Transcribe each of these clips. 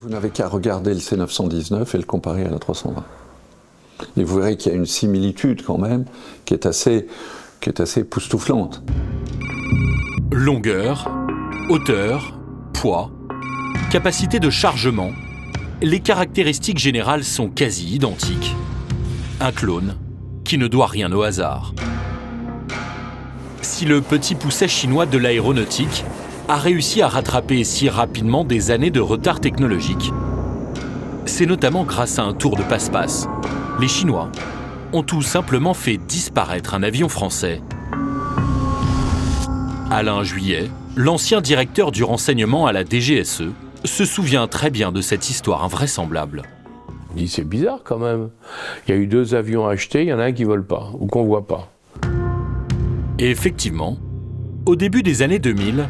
Vous n'avez qu'à regarder le C919 et le comparer à la 320. Et vous verrez qu'il y a une similitude quand même qui est assez époustouflante. Longueur, hauteur, poids, capacité de chargement, les caractéristiques générales sont quasi identiques. Un clone qui ne doit rien au hasard. Si le petit pousset chinois de l'aéronautique a réussi à rattraper si rapidement des années de retard technologique, c'est notamment grâce à un tour de passe-passe. Les Chinois ont tout simplement fait disparaître un avion français. Alain Juillet, l'ancien directeur du renseignement à la DGSE, se souvient très bien de cette histoire invraisemblable. Il dit c'est bizarre quand même. Il y a eu 2 avions achetés, il y en a un qui ne vole pas, ou qu'on ne voit pas. Et effectivement, au début des années 2000,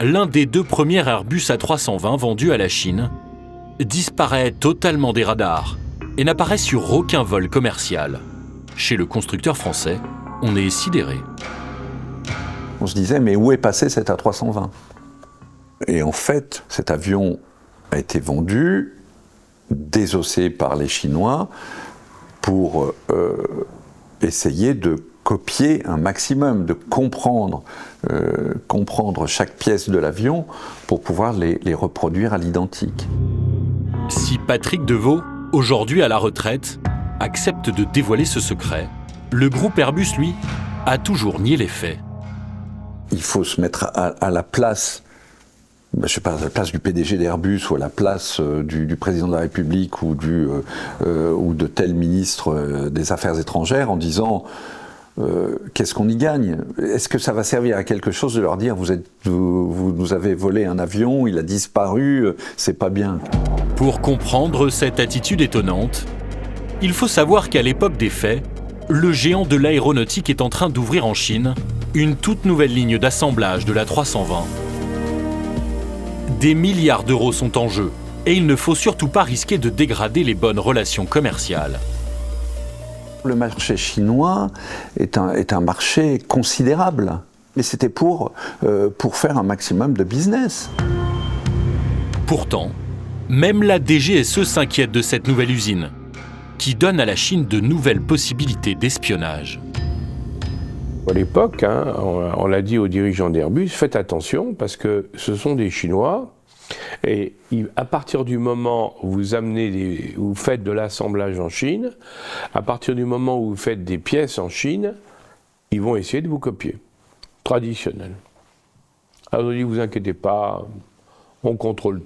l'un des 2 premiers Airbus A320 vendus à la Chine disparaît totalement des radars et n'apparaît sur aucun vol commercial. Chez le constructeur français, on est sidéré. On se disait, mais où est passé cet A320 ? Et en fait, cet avion a été vendu, désossé par les Chinois, pour essayer de copier un maximum, de comprendre chaque pièce de l'avion pour pouvoir les reproduire à l'identique. Si Patrick Deveau, aujourd'hui à la retraite, accepte de dévoiler ce secret, le groupe Airbus, lui, a toujours nié les faits. Il faut se mettre à la place, je sais pas, à la place du PDG d'Airbus ou à la place du président de la République ou de tel ministre des Affaires étrangères en disant qu'est-ce qu'on y gagne ? Est-ce que ça va servir à quelque chose de leur dire vous nous avez volé un avion, il a disparu, c'est pas bien. Pour comprendre cette attitude étonnante, il faut savoir qu'à l'époque des faits, le géant de l'aéronautique est en train d'ouvrir en Chine une toute nouvelle ligne d'assemblage de la 320. Des milliards d'euros sont en jeu et il ne faut surtout pas risquer de dégrader les bonnes relations commerciales. Le marché chinois est un marché considérable, mais c'était pour faire un maximum de business. Pourtant, même la DGSE s'inquiète de cette nouvelle usine, qui donne à la Chine de nouvelles possibilités d'espionnage. À l'époque, on l'a dit aux dirigeants d'Airbus, faites attention parce que ce sont des Chinois et à partir du moment où vous faites de l'assemblage en Chine, à partir du moment où vous faites des pièces en Chine, ils vont essayer de vous copier. Traditionnel. Alors on dit, vous inquiétez pas, on contrôle tout.